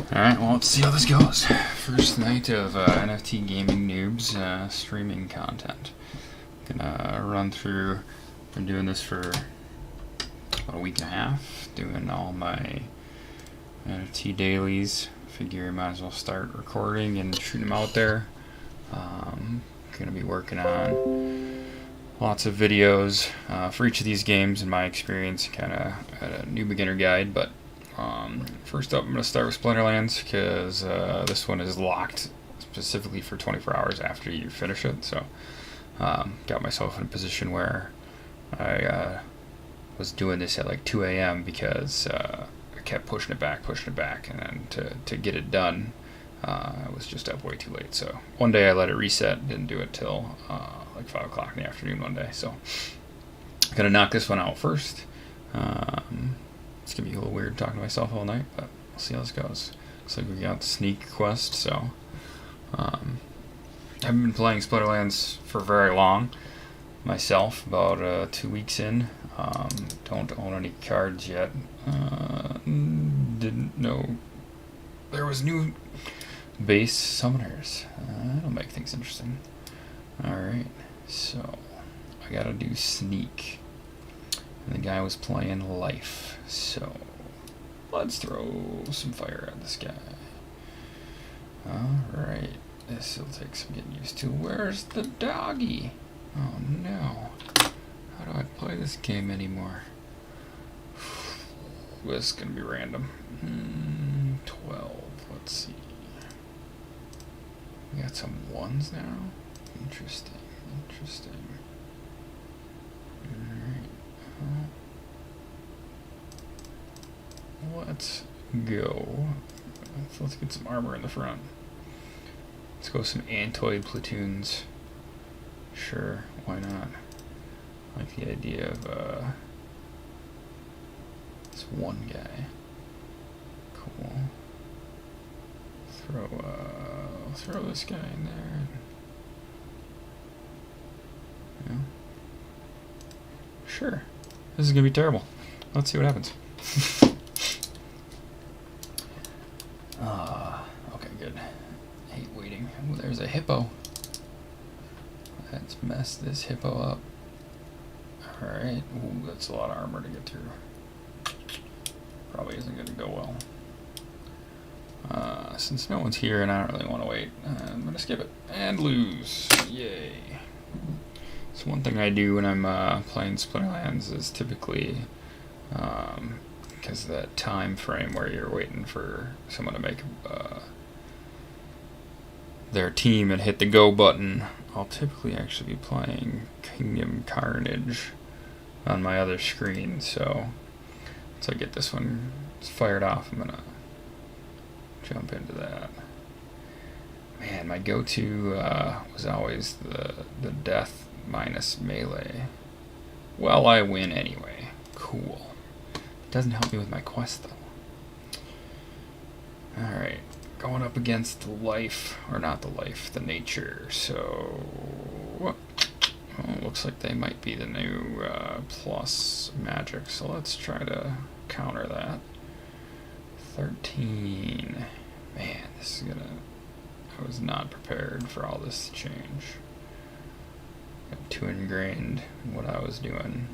Alright, well, let's see how this goes. First night of NFT Gaming Noobs streaming content. Gonna run through, been doing this for about a week and a half, doing all my NFT dailies. Figure I might as well start recording and shooting them out there. Gonna be working on lots of videos for each of these games in my experience, kind of a new beginner guide, but first up, I'm going to start with Splinterlands because this one is locked specifically for 24 hours after you finish it. So, got myself in a position where I was doing this at like 2 a.m. because I kept pushing it back, and then to get it done, I was just up way too late. So one day I let it reset, didn't do it till like 5 o'clock in the afternoon one day. So, I'm going to knock this one out first. It's going to be a little weird talking to myself all night, but we'll see how this goes. Looks like we got the sneak quest, so I haven't been playing Splinterlands for very long myself, about 2 weeks in. Don't own any cards yet. Didn't know there was new base summoners. That'll make things interesting. Alright, so I gotta do sneak. And the guy was playing life, so let's throw some fire at this guy. Alright, this will take some getting used to. Where's the doggy? Oh no. How do I play this game anymore? This is gonna be random. 12, let's see. We got some ones now? Interesting. Alright. Let's go. Let's get some armor in the front. Let's go with some Antoid platoons. Sure, why not? I like the idea of this one guy. Cool. Throw this guy in there. Yeah. Sure. This is gonna be terrible. Let's see what happens. Okay, good. Hate waiting. Ooh, there's a hippo. Let's mess this hippo up. Alright. Ooh, that's a lot of armor to get through. Probably isn't gonna go well. Since no one's here and I don't really want to wait, I'm gonna skip it. And lose. Yay. So one thing I do when I'm playing Splinterlands is typically, because of that time frame where you're waiting for someone to make their team and hit the go button, I'll typically actually be playing Kingdom Karnage on my other screen. So once I get this one fired off, I'm gonna jump into that. Man, my go-to was always the death minus melee. Well, I win anyway. Cool. Doesn't help me with my quest though. Alright, going up against the life, or not the life, the nature. So, well, looks like they might be the new plus magic, so let's try to counter that. 13. Man, this is gonna... I was not prepared for all this change. Got too ingrained in what I was doing.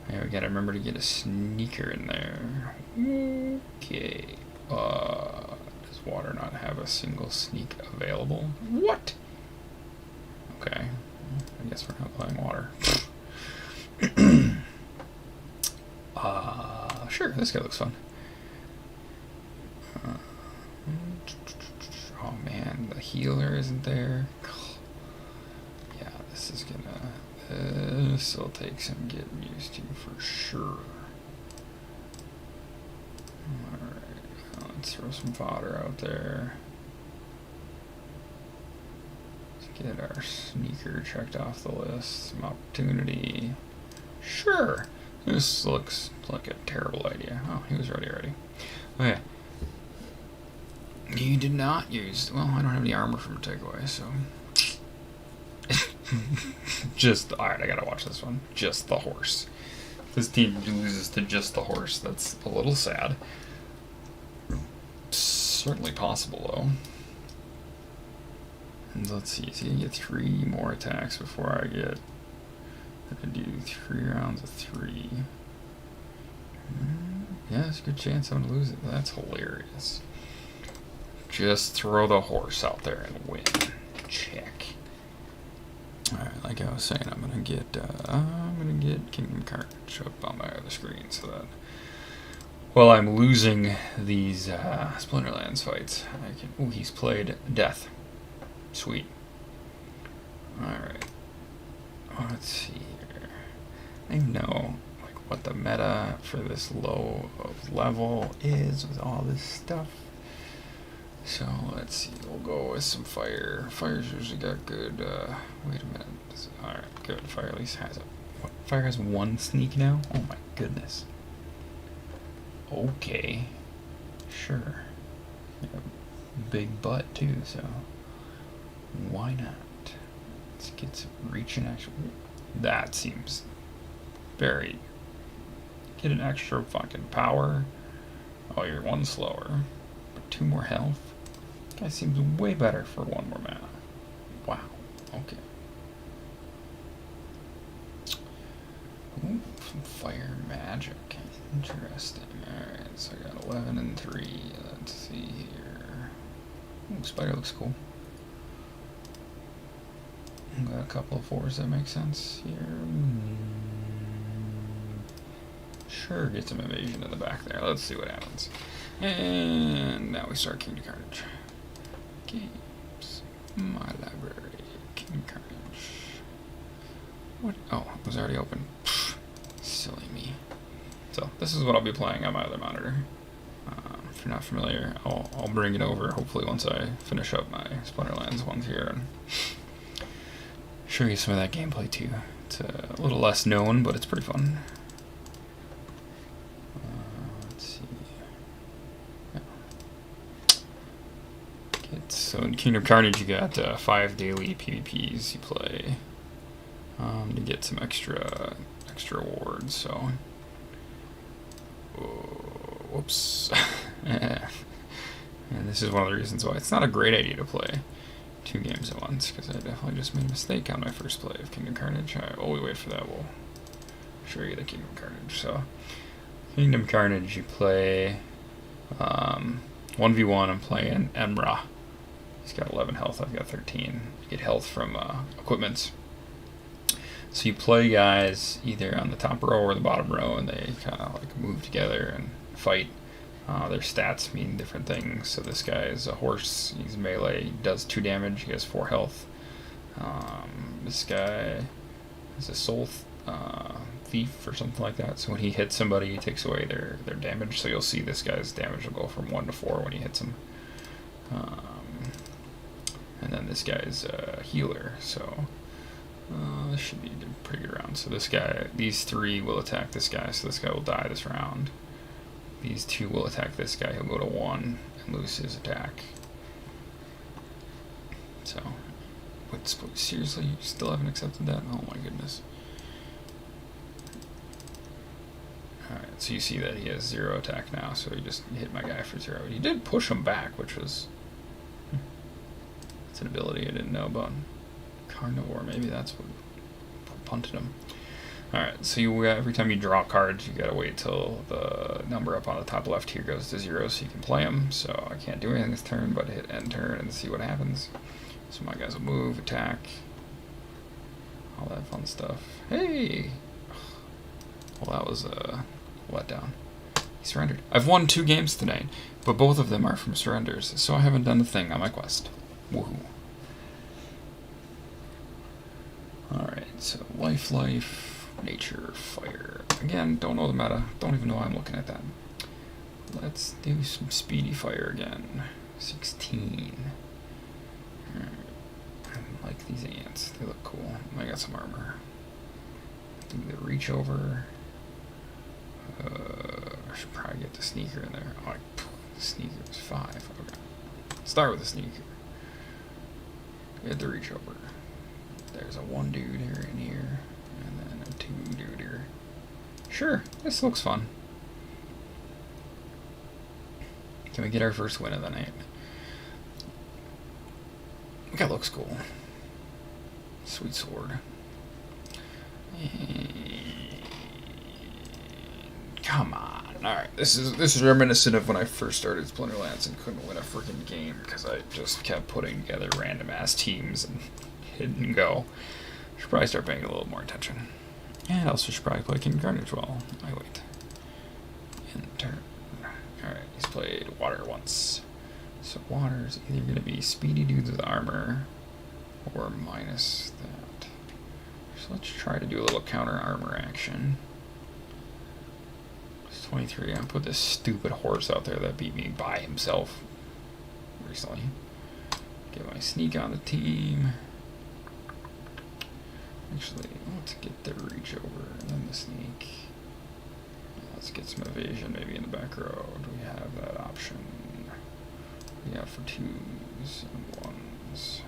Yeah, we gotta remember to get a sneaker in there. Okay. Does water not have a single sneak available? What? Okay. I guess we're not playing water. Sure, this guy looks fun. Oh man, the healer isn't there. Yeah, this will take some getting used to for sure. Alright, let's throw some fodder out there. Let's get our sneaker checked off the list. Some opportunity. Sure. This looks like a terrible idea. Oh, he was ready already. Okay. You did not use... Well, I don't have any armor from takeaway, so... Alright, I gotta watch this one. Just the horse. If this team loses to just the horse, that's a little sad. certainly possible, though. And let's see, so you get 3 more attacks before I get... I do 3 rounds of 3. Yeah, there's a good chance I'm gonna lose it. That's hilarious. Just throw the horse out there and win. Check. Alright, like I was saying, I'm gonna get Kingdom Karnage up on my other screen so that while I'm losing these Splinterlands fights, I can... Ooh, he's played Death. Sweet. Alright. Let's see here. I know what the meta for this low of level is with all this stuff. So let's see, we'll go with some fire. Fire's usually got good, wait a minute. Alright, good. Fire at least has what? Fire has 1 sneak now? Oh my goodness. Okay. Sure. Big butt too, so why not? Let's get some reach in action. That seems very... Get an extra fucking power. Oh, you're 1 slower. But 2 more health. Guy seems way better for 1 more mana. Wow. Okay. Ooh, some fire magic. Interesting. Alright, so I got 11 and 3. Let's see here. Ooh, spider looks cool. Got a couple of 4s that make sense here. Sure, get some evasion in the back there. Let's see what happens. And now we start Kingdom Karnage. Games. My library. Kingdom Karnage. What? Oh, it was already open. Pfft, silly me. So, this is what I'll be playing on my other monitor. If you're not familiar, I'll bring it over hopefully once I finish up my Splinterlands ones here and show you some of that gameplay too. It's a little less known, but it's pretty fun. Let's see. Yeah. So in Kingdom Karnage, you got 5 daily PvPs you play to get some extra awards. So, whoops. And this is one of the reasons why it's not a great idea to play 2 games at once, because I definitely just made a mistake on my first play of Kingdom Karnage. Alright, while we wait for that, we'll show you the Kingdom Karnage. So, Kingdom Karnage, you play 1v1. I'm playing Emra. He's got 11 health, I've got 13. You get health from equipments. So you play guys either on the top row or the bottom row, and they kind of like move together and fight. Their stats mean different things. So this guy is a horse, he's melee, he does 2 damage, he has 4 health. This guy is a soul thief or something like that. So when he hits somebody, he takes away their damage. So you'll see this guy's damage will go from 1 to 4 when he hits him. And then this guy's a healer, so this should be a pretty good round. So this guy, these 3 will attack this guy, so this guy will die this round. These 2 will attack this guy, he'll go to 1 and lose his attack. So, what, seriously, you still haven't accepted that? Oh my goodness. Alright, so you see that he has 0 attack now, so he just hit my guy for 0. He did push him back, which was... It's an ability I didn't know about. Carnivore, maybe that's what punted him. Alright, so you every time you draw cards, you gotta wait till the number up on the top left here goes to 0 so you can play them. So I can't do anything this turn but hit end turn and see what happens. So my guys will move, attack, all that fun stuff. Hey! Well, that was a letdown. He surrendered. I've won 2 games tonight, but both of them are from surrenders, so I haven't done a thing on my quest. Woohoo. Alright, so life, nature, fire. Again, don't know the meta. Don't even know why I'm looking at that. Let's do some speedy fire again. 16. Alright. I like these ants. They look cool. I got some armor. Do the reach over. I should probably get the sneaker in there. Oh, the sneaker is 5. Okay. Start with the sneaker. Get the reach over. There's a 1 dude here and here. And then a 2 dude here. Sure, this looks fun. Can we get our first win of the night? That looks cool. Sweet sword. And come on. Alright, this is reminiscent of when I first started Splinterlands and couldn't win a freaking game because I just kept putting together random ass teams and hit and go. Should probably start paying a little more attention. And also should probably play King Karnage while I wait. In turn. Alright, he's played water once. So water is either going to be speedy dudes with armor or minus that. So let's try to do a little counter armor action. It's 23. I'll put this stupid horse out there that beat me by himself recently. Get my sneak on the team. Actually, let's get the reach over and then the sneak. Let's get some evasion maybe in the back row. Do we have that option? Yeah, for 2s and 1s.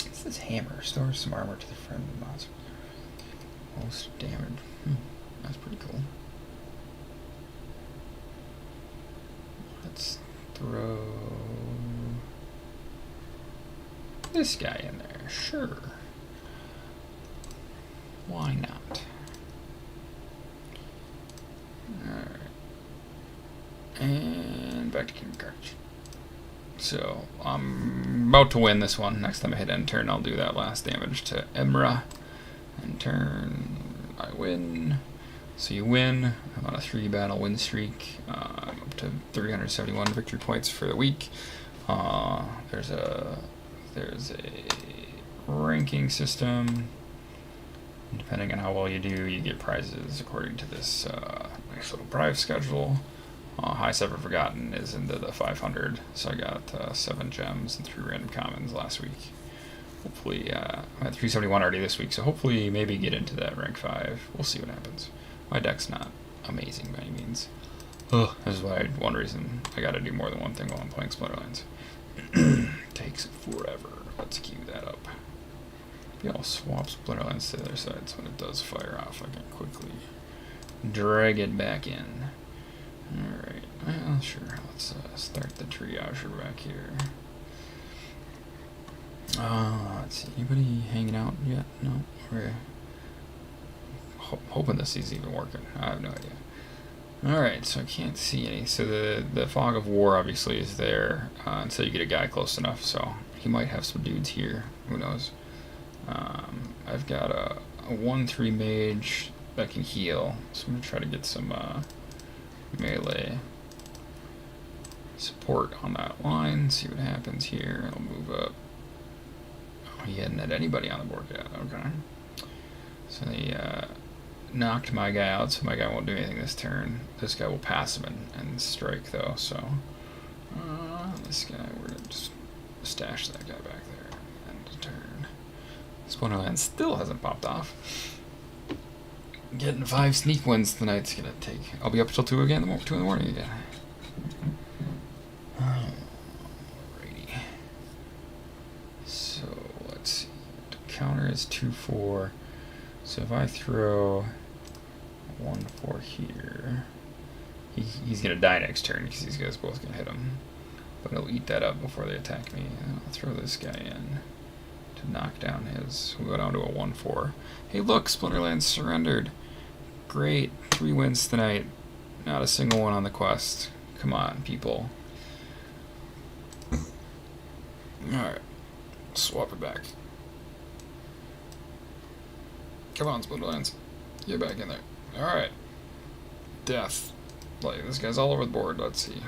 What's this hammer? Restores some armor to the friendly monster. Most damage. That's pretty cool. Let's throw this guy in there. Sure. Why not? Alright. And back to King Karnage. So, I'm about to win this one. Next time I hit end turn, I'll do that last damage to Emra. End turn, I win. So you win. I'm on a 3-battle win streak. I'm up to 371 victory points for the week. There's a ranking system. Depending on how well you do, you get prizes according to this nice little prize schedule. Highest ever forgotten is into the 500, so I got 7 gems and 3 random commons last week. Hopefully, I'm at 371 already this week, so hopefully maybe get into that rank 5. We'll see what happens. My deck's not amazing by any means. This is why one reason I gotta do more than one thing while I'm playing Splinterlands. Takes forever. Let's queue that up. Maybe I'll swap Splinterlands to the other side so when it does fire off I can quickly drag it back in. Alright, well sure, let's start the triager back here. Let's see, anybody hanging out yet? No? We're hoping this is even working. I have no idea. Alright, so I can't see any. So the fog of war obviously is there until you get a guy close enough, so he might have some dudes here. Who knows? I've got a 1-3 mage that can heal, so I'm going to try to get some melee support on that line, see what happens here. I'll move up. Oh, he hadn't had anybody on the board yet. Okay. So they knocked my guy out, so my guy won't do anything this turn. This guy will pass him and strike, though, so this guy, we're going to just stash that guy back there. End of turn. Splinterlands still hasn't popped off. Getting 5 sneak wins tonight's going to take. I'll be up till 2 again, 2 in the morning again. Alrighty. So, let's see. The counter is 2-4. So if I throw 1-4 here, he's going to die next turn because these guys both going to hit him. But he'll eat that up before they attack me. And I'll throw this guy in to knock down his. We'll go down to a 1-4. Hey look, Splinterlands surrendered. Great. 3 wins tonight. Not a single one on the quest. Come on, people. Alright. Swap it back. Come on, Splinterlands. Get back in there. Alright. Death. Like, this guy's all over the board. Let's see.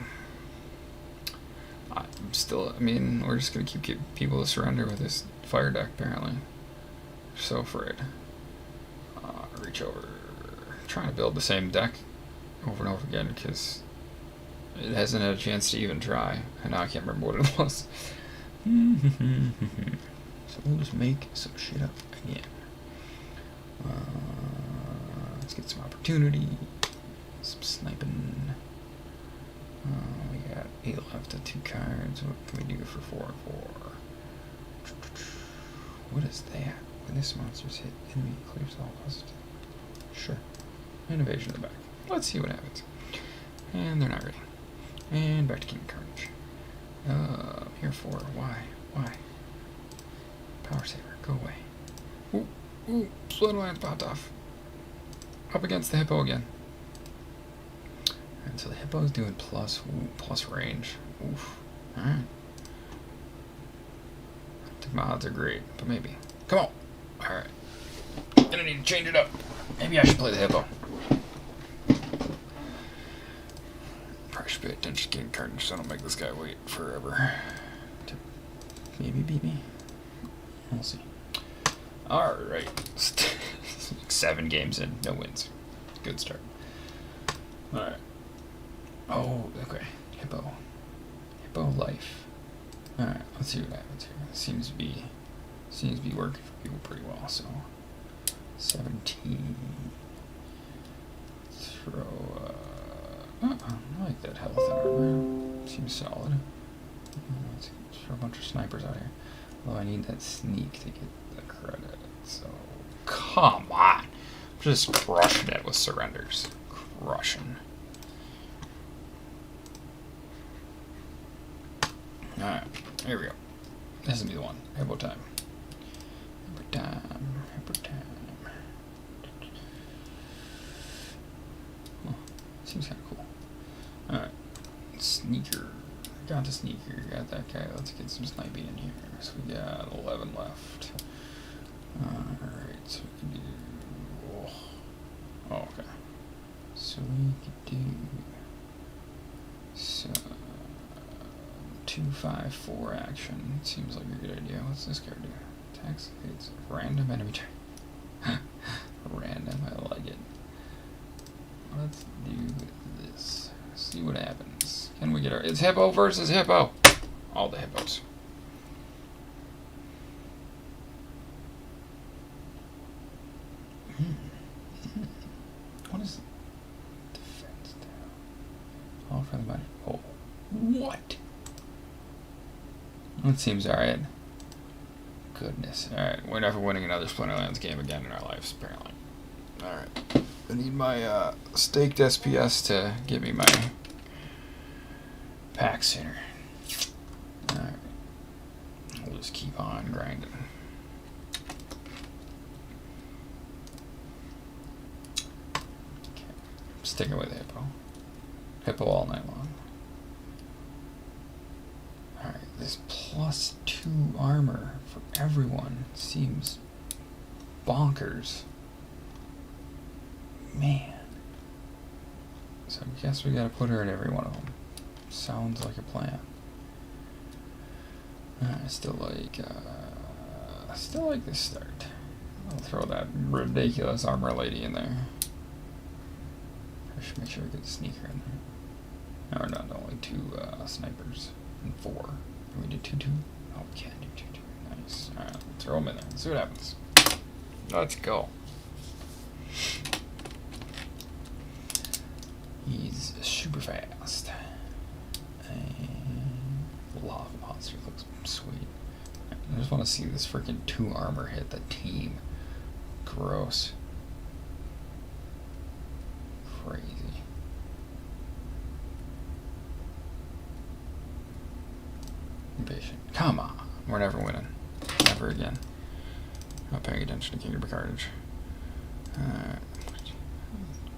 I'm still, I mean, we're just going to keep people to surrender with this fire deck, apparently. So afraid. Reach over. Trying to build the same deck over and over again because it hasn't had a chance to even try. And now I can't remember what it was. So we'll just make some shit up again. Let's get some opportunity. Some sniping. We got 8 left of 2 cards. What can we do for 4 and 4? What is that? When this monster's hit, enemy clears all positive. Sure. Invasion in the back. Let's see what happens. And they're not ready. And back to King Karnage. I'm here for why? Power saver, go away. Ooh, Splinterlands popped off. Up against the hippo again. And so the hippo's doing plus range. Oof. Alright. The mods are great, but maybe. Come on! Alright. Gonna need to change it up. Maybe I should play the hippo. Probably should pay attention to King Karnage so I don't make this guy wait forever to maybe beat me. We'll see. Alright. 7 games in, no wins. Good start. Alright. Oh, okay. Hippo life. Alright, let's see what happens here. Seems to be working for people pretty well, so 17. Throw I like that health armor. Seems solid. Let's throw a bunch of snipers out here. Although I need that sneak to get the credit, so come on. Just crushing it with surrenders. Crushing. Alright, here we go. This will be the one. Hippo time. Hippo time. Oh, seems kind of cool. Alright. Sneaker. Got the sneaker. Got that guy. Let's get some sniping in here. So we got 11 left. Alright, so we can do... Oh, okay. So we could do... So... 2-5-4 action. Seems like a good idea. What's this card do? Attacks. It's random enemy turn. Random. I like it. Let's do this. See what happens. Can we get our... It's hippo versus hippo. All the hippos. What is defense down? All for the money. Oh. What? That seems alright. Goodness. Alright, we're never winning another Splinterlands game again in our lives, apparently. Alright. I need my staked SPS to give me my pack sooner. Alright. We'll just keep on grinding. Okay. Sticking with hippo. Hippo all night long. Alright, this +2 armor for everyone seems bonkers. Man. So I guess we gotta put her in every one of them. Sounds like a plan. I still like this start. I'll throw that ridiculous armor lady in there. I should make sure we get the sneaker in there. No, not only 2 snipers and 4. Can we do 2-2? Oh, we can do 2-2. Nice. Alright, throw them in there. See what happens. Let's go. He's super fast. And lava monster looks sweet. I just want to see this freaking 2 armor hit the team. Gross. Crazy. Impatient. Come on. We're never winning. Never again. Not paying attention to Karnage. Alright.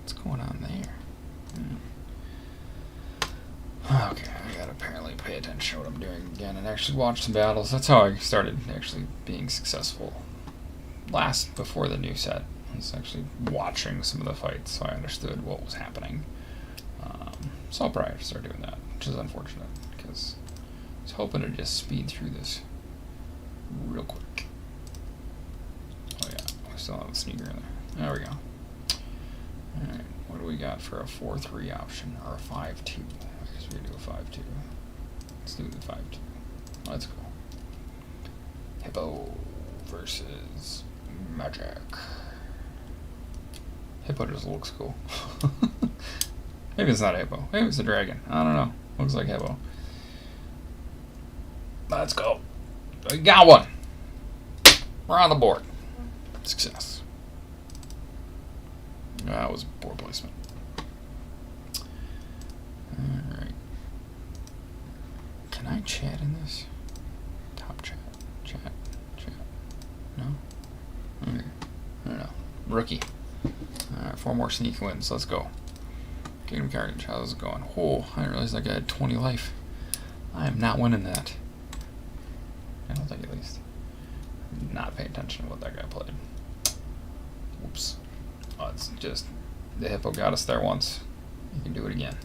What's going on there? Okay, I gotta apparently pay attention to what I'm doing again and actually watch some battles. That's how I started actually being successful. Before the new set, I was actually watching some of the fights, so I understood what was happening. So I'll probably have to start doing that, which is unfortunate, because I was hoping to just speed through this real quick. Oh yeah, we still have a sneaker in there. There we go. Alright, what do we got for a 4-3 option, or a 5-2? I guess we could do a 5-2. Let's do the 5-2. Let's go. Hippo versus Magic. Hippo just looks cool. Maybe it's not a hippo. Maybe it's a dragon. I don't know. Looks like hippo. Let's go. We got one. We're on the board. Success. That was poor placement. Alright. chat in this? Top chat. Chat. No? Okay. I don't know. Rookie. Alright, 4 more sneak wins. Let's go. Kingdom Karnage. How's it going? Oh, I didn't realize that guy had 20 life. I am not winning that. I don't think, at least. Not paying attention to what that guy played. Oops. Oh, it's just the hippo got us there once. You can do it again.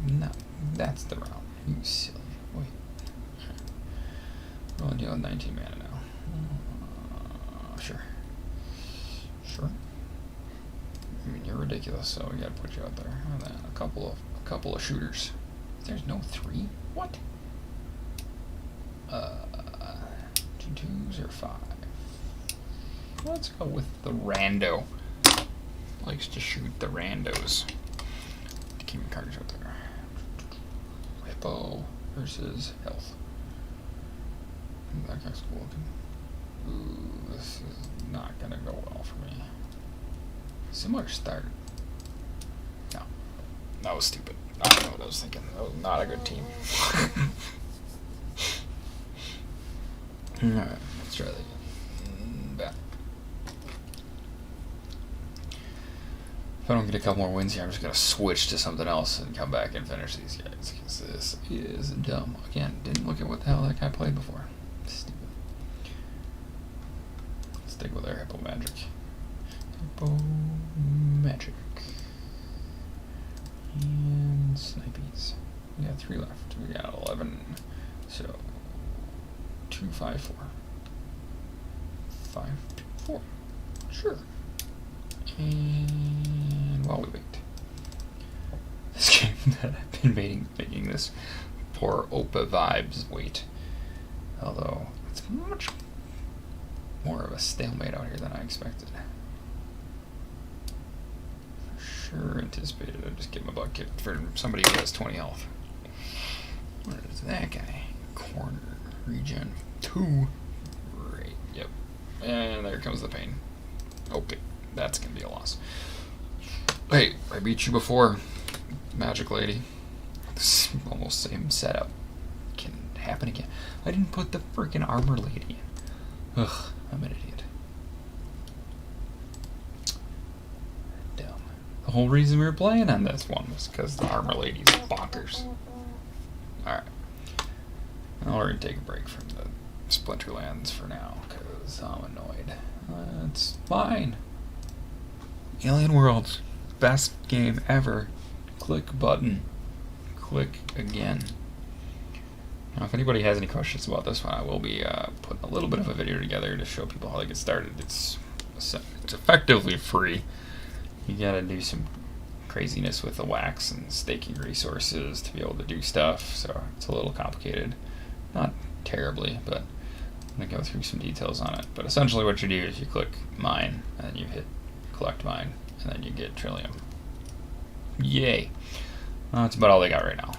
No, that's the round. You silly. Wait. We're only dealing 19 mana now. Sure. Sure. I mean, you're ridiculous, so we gotta put you out there. And then a couple of shooters. There's no 3? What? 2 2s or 5? Let's go with the rando. Likes to shoot the randos. Kingdom Karnage out there. Hippo versus health. That guy's cool looking. Ooh, this is not gonna go well for me. Similar start. No. That was stupid. I don't know what I was thinking. That was not a good team. Alright, let's try that again. Back. If I don't get a couple more wins here, I'm just going to switch to something else and come back and finish these guys, because this is dumb. Again, didn't look at what the hell that guy played before. Stupid. Let's stick with our Hippo Magic. Hippo Magic. And Snipies. We got 3 left. We got 11. So, 2, 5, 4. 5, 2, 4. Sure. And while we wait, this game that I've been making this poor Opa Vibes wait. Although it's much more of a stalemate out here than I expected. For sure anticipated I'd just get my butt kicked for somebody who has 20 health. What is that guy? Corner regen 2. Right. Yep. And there comes the pain. Okay. That's going to be a loss. Hey, I beat you before, Magic Lady. This is almost same setup. Can happen again. I didn't put the freaking Armor Lady in. Ugh, I'm an idiot. Dumb. The whole reason we were playing on this one was because the Armor Lady's bonkers. Alright. Now we're going to take a break from the Splinterlands for now, because I'm annoyed. It's fine. Alien Worlds, best game ever. Click button. Click again. Now, if anybody has any questions about this one, I will be putting a little bit of a video together to show people how they get started. It's effectively free. You gotta do some craziness with the wax and staking resources to be able to do stuff, so it's a little complicated. Not terribly, but I'm gonna go through some details on it. But essentially what you do is you click mine, and then you hit collect mine, and then you get Trillium. Yay! That's about all they got right now.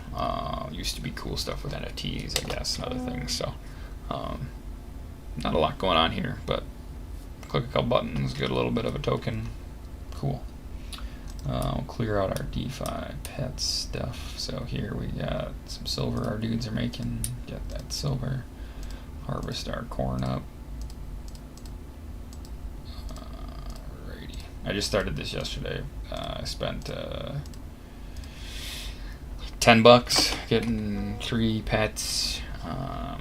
Used to be cool stuff with NFTs, I guess, and other things, so not a lot going on here, but click a couple buttons, get a little bit of a token. Cool. We'll clear out our DefiPet stuff. So here we got some silver our dudes are making. Get that silver. Harvest our corn up. I just started this yesterday. I spent $10 getting 3 pets.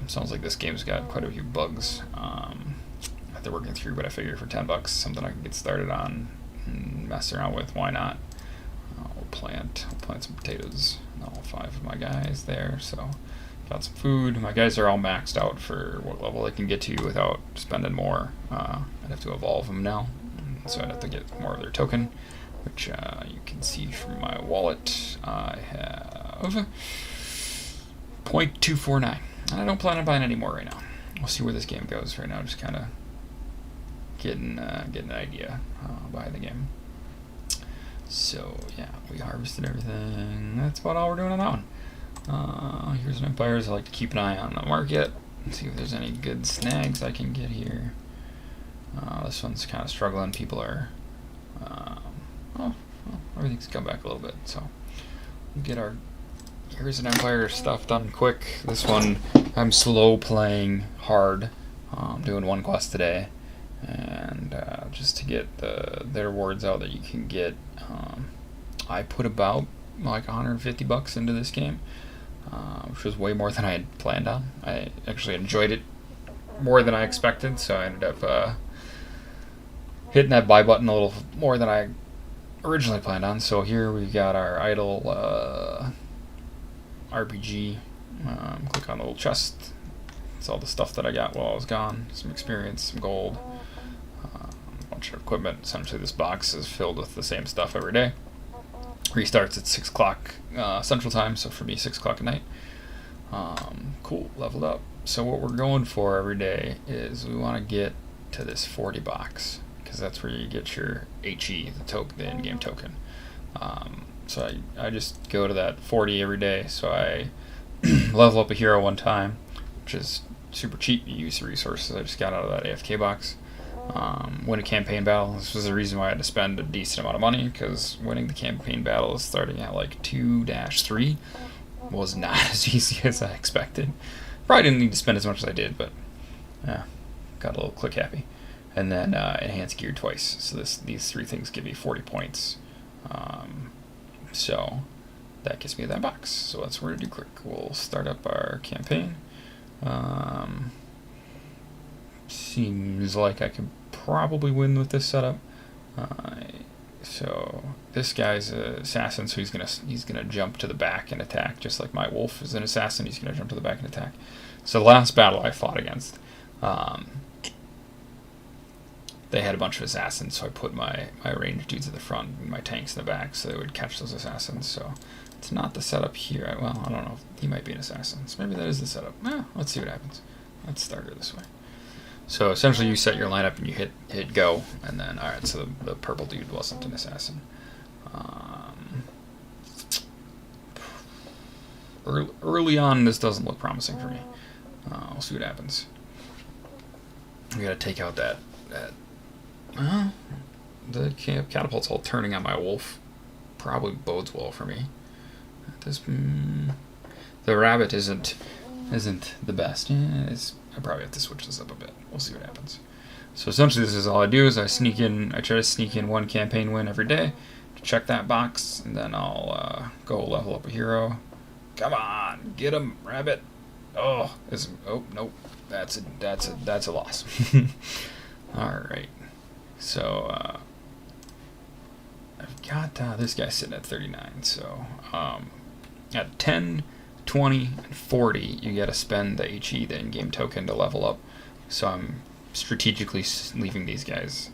Sounds like this game's got quite a few bugs that they're working through, but I figured for $10, something I can get started on and mess around with. Why not? We'll plant some potatoes. All 5 of my guys there. So got some food. My guys are all maxed out for what level they can get to without spending more. I'd have to evolve them now. So I'd have to get more of their token, which you can see from my wallet. I have 0.249, and I don't plan on buying any more right now. We'll see where this game goes. Right now, just kind of getting an idea by the game. So yeah, we harvested everything. That's about all we're doing on that one. Here's an Empires. I like to keep an eye on the market and see if there's any good snags I can get here. This one's kind of struggling. People are, well, everything's come back a little bit. So we'll get our here's an Empire stuff done quick. This one, I'm slow playing hard. Doing one quest today, and just to get their rewards out that you can get. I put about like $150 into this game, which was way more than I had planned on. I actually enjoyed it more than I expected, so I ended up hitting that buy button a little more than I originally planned on. So here we've got our idle RPG. Click on the little chest. It's all the stuff that I got while I was gone. Some experience, some gold, a bunch of equipment. Essentially this box is filled with the same stuff every day. Restarts at 6 o'clock Central Time, so for me 6 o'clock at night. Cool, leveled up. So what we're going for every day is we want to get to this 40 box, because that's where you get your HE, the in-game token. So I just go to that 40 every day, so I level up a hero one time, which is super cheap. You use the resources I just got out of that AFK box. Win a campaign battle. This was the reason why I had to spend a decent amount of money, because winning the campaign battle starting at like 2-3 was not as easy as I expected. Probably didn't need to spend as much as I did, but yeah, got a little click happy. And then enhance gear twice. So these three things give me 40 points. So that gets me that box. So that's where to do quick. We'll start up our campaign. Seems like I could probably win with this setup. So this guy's an assassin, so he's gonna jump to the back and attack, just like my wolf is an assassin. He's gonna jump to the back and attack. So the last battle I fought against, they had a bunch of assassins, so I put my ranged dudes at the front and my tanks in the back, so they would catch those assassins. So it's not the setup here. Well, I don't know. He might be an assassin, so maybe that is the setup. Let's see what happens. Let's start her this way. So essentially you set your lineup and you hit go, and then, alright, so the purple dude wasn't an assassin. Early on, this doesn't look promising for me. We'll see what happens. We gotta take out the catapult's all turning on my wolf. Probably bodes well for me. The rabbit isn't the best. I probably have to switch this up a bit. We'll see what happens. So essentially this is all I do is I try to sneak in one campaign win every day to check that box, and then I'll go level up a hero. Come on, get him, rabbit. Oh nope. That's a loss. Alright. So I've got this guy sitting at 39, so at 10, 20, and 40, you gotta spend the HE, the in-game token, to level up. So I'm strategically leaving these guys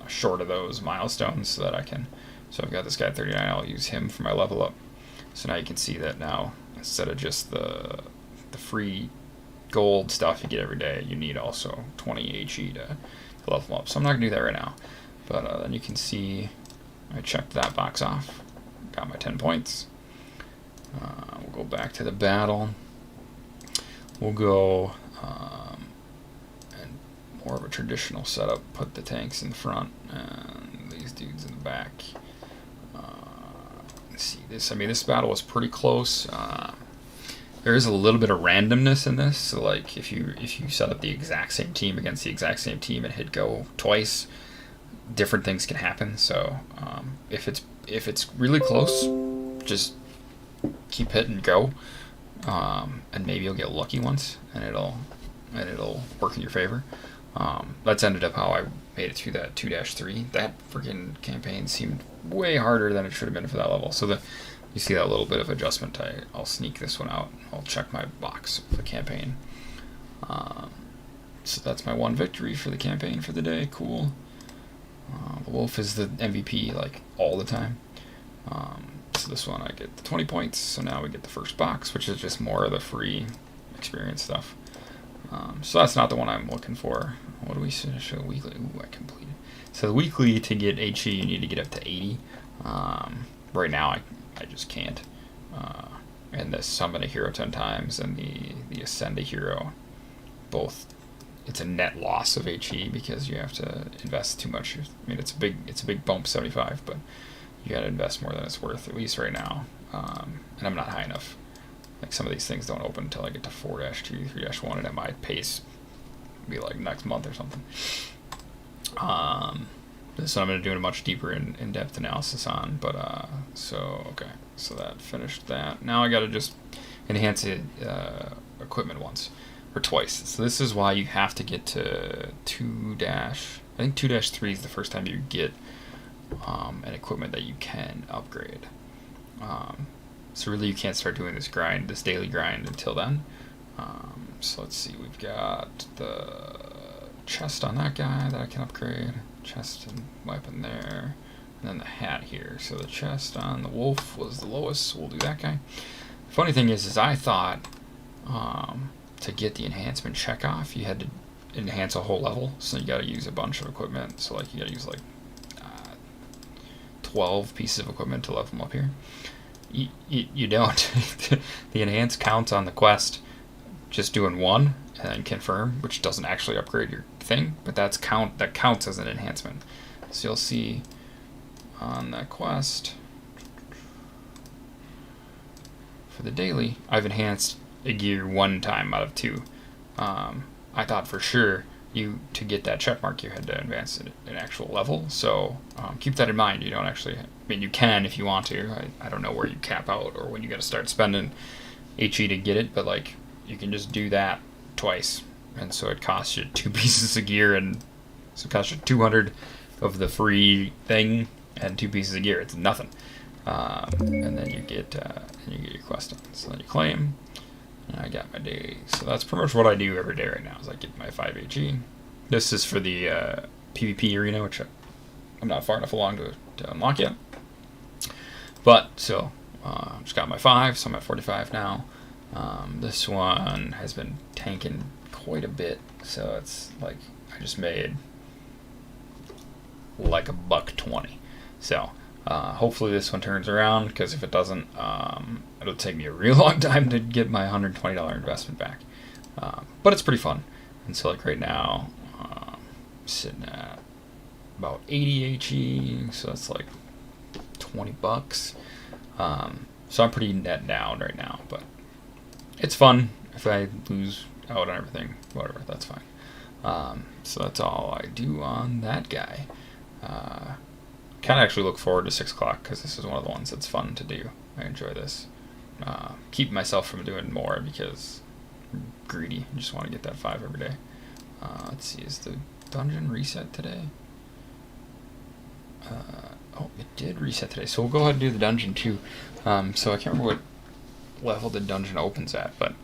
short of those milestones so that I can. So I've got this guy at 39. I'll use him for my level up. So now you can see that now, instead of just the free gold stuff you get every day, you need also 20 HE to level up. So I'm not gonna do that right now, but then you can see I checked that box off. Got my 10 points. We'll go back to the battle. We'll go and more of a traditional setup. Put the tanks in the front and these dudes in the back. Let's see this. I mean, this battle was pretty close. There is a little bit of randomness in this. So, like, if you set up the exact same team against the exact same team and hit go twice, different things can happen. So, if it's really close, just keep hitting go, and maybe you'll get lucky once, and it'll work in your favor. That's ended up how I made it through that 2-3. That freaking campaign seemed way harder than it should have been for that level. So you see that little bit of adjustment. I'll sneak this one out. I'll check my box for the campaign. So that's my one victory for the campaign for the day. Cool. The wolf is the MVP like all the time. So this one I get the 20 points, so now we get the first box, which is just more of the free experience stuff. So that's not the one I'm looking for. What do we show weekly? Ooh, I completed. So the weekly, to get HE, you need to get up to 80. Right now I just can't. And the summon a hero 10 times and the ascend a hero, both, it's a net loss of HE because you have to invest too much. I mean, it's a big bump, 75, but you got to invest more than it's worth, at least right now. And I'm not high enough. like some of these things don't open until I get to 4-2, 3-1, and at my pace, it'll be like next month or something. This one I'm going to do a much deeper in-depth analysis on, but okay, so that finished that. Now I got to just enhance it equipment once or twice. So this is why you have to get to 2-, I think 2-3 is the first time you get an equipment that you can upgrade. So really you can't start doing this grind, this daily grind, until then. So let's see, we've got the chest on that guy that I can upgrade, chest and weapon there, and then the hat here. So the chest on the wolf was the lowest, so we'll do that guy. The funny thing is I thought to get the enhancement check off, you had to enhance a whole level, so you got to use a bunch of equipment. So like you got to use like 12 pieces of equipment to level them up here. You don't. The enhance counts on the quest just doing one and then confirm, which doesn't actually upgrade your thing, but that counts as an enhancement. So you'll see on that quest for the daily, I've enhanced a gear 1 time out of 2. I thought for sure to get that check mark you had to advance an actual level, so keep that in mind. You don't actually, I mean, you can if you want to. I don't know where you cap out or when you got to start spending HE to get it, but like you can just do that twice, and so it costs you 2 pieces of gear, and so it costs you 200 of the free thing and 2 pieces of gear. It's nothing. And then you get your quest done. So then you claim, and I got my day. So that's pretty much what I do every day right now, is I get my 5 HE. This is for the PvP arena, which I'm not far enough along to unlock yet. But so just got my 5, so I'm at 45 now. This one has been tanking quite a bit, so it's like I just made like $120. So hopefully this one turns around, because if it doesn't, it'll take me a real long time to get my $120 investment back. But it's pretty fun. And so like right now, I'm sitting at about 80 HE, so that's like $20. So I'm pretty net down right now, but it's fun. If I lose out on everything, whatever, that's fine. So that's all I do on that guy. Kind of actually look forward to 6 o'clock, because this is one of the ones that's fun to do. I enjoy this. Keep myself from doing more because I'm greedy. I just want to get that 5 every day. Let's see, is the dungeon reset today? Oh, it did reset today, so we'll go ahead and do the dungeon too. So I can't remember what level the dungeon opens at, but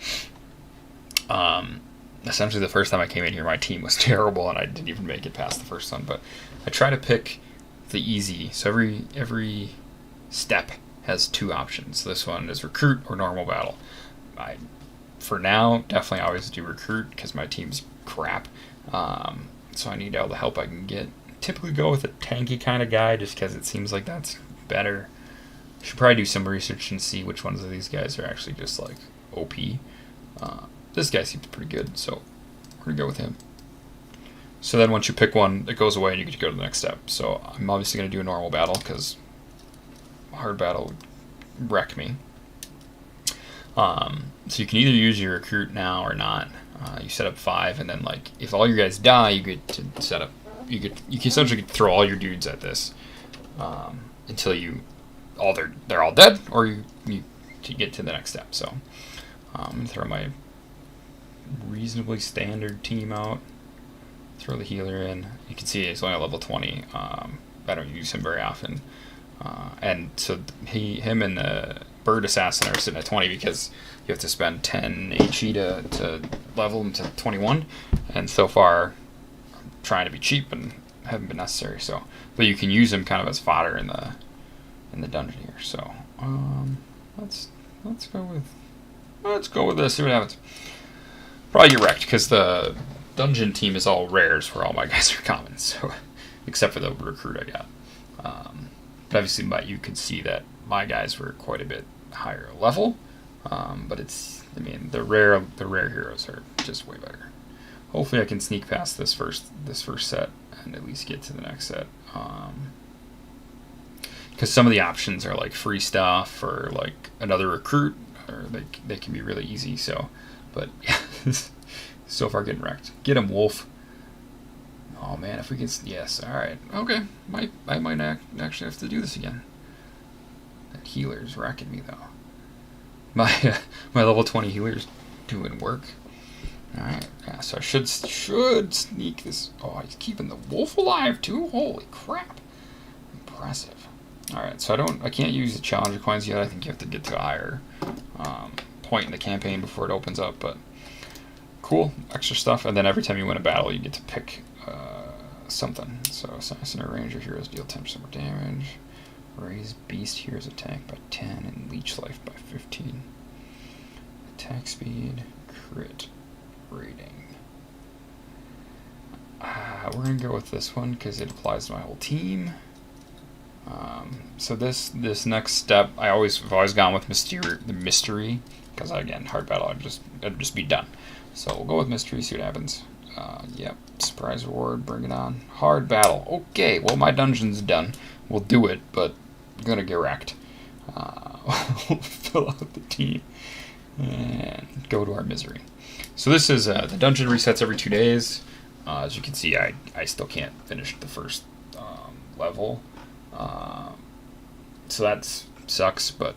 essentially the first time I came in here, my team was terrible, and I didn't even make it past the first one. But I try to pick the easy. So every step has 2 options. This one is recruit or normal battle. For now, definitely always do recruit, because my team's crap. So I need all the help I can get. Typically go with a tanky kind of guy, just because it seems like that's better. Should probably do some research and see which ones of these guys are actually just like OP. This guy seems pretty good, so we're gonna go with him. So then once you pick one, it goes away and you get to go to the next step. So I'm obviously gonna do a normal battle, because hard battle would wreck me. So you can either use your recruit now or not. You set up 5, and then like if all your guys die, you get to set up. You can essentially throw all your dudes at this until they're all dead, or you get to the next step. So I'm gonna throw my reasonably standard team out. Throw the healer in. You can see he's only at level 20. I don't use him very often. And so him and the bird assassin are sitting at 20, because you have to spend 10 HE to level him to 21. And so far, I'm trying to be cheap and haven't been necessary. So, but you can use him kind of as fodder in the dungeon here. So let's go with this. See what happens. Probably get wrecked, because the dungeon team is all rares, where all my guys are commons. So except for the recruit I got. But obviously, you can see that my guys were quite a bit higher level. But the rare heroes are just way better. Hopefully, I can sneak past this first set and at least get to the next set. Because some of the options are like free stuff, or like another recruit, or they can be really easy. So, but yeah, so far getting wrecked. Get him, Wolf. Oh man, if we can, yes, all right, okay. I might actually have to do this again. That healer's wrecking me though. My level 20 healer's doing work. All right, yeah. So I should sneak this. Oh, he's keeping the wolf alive too. Holy crap! Impressive. All right, so I can't use the challenger coins yet. I think you have to get to a higher point in the campaign before it opens up. But cool, extra stuff. And then every time you win a battle, you get to pick something. So assassin or ranger heroes deal 10% more damage. Raise beast heroes attack by 10 and leech life by 15. Attack speed, crit rating. We're gonna go with this one because it applies to my whole team. So this next step, I've always gone with mystery because again, hard battle, I'd just be done. So we'll go with mystery, see what happens. Yep, surprise reward, bring it on. Hard battle. Okay, well my dungeon's done. We'll do it, but I'm gonna get wrecked. We'll fill out the team and go to our misery. So this is the dungeon resets every 2 days. As you can see, I still can't finish the first level. So that sucks, but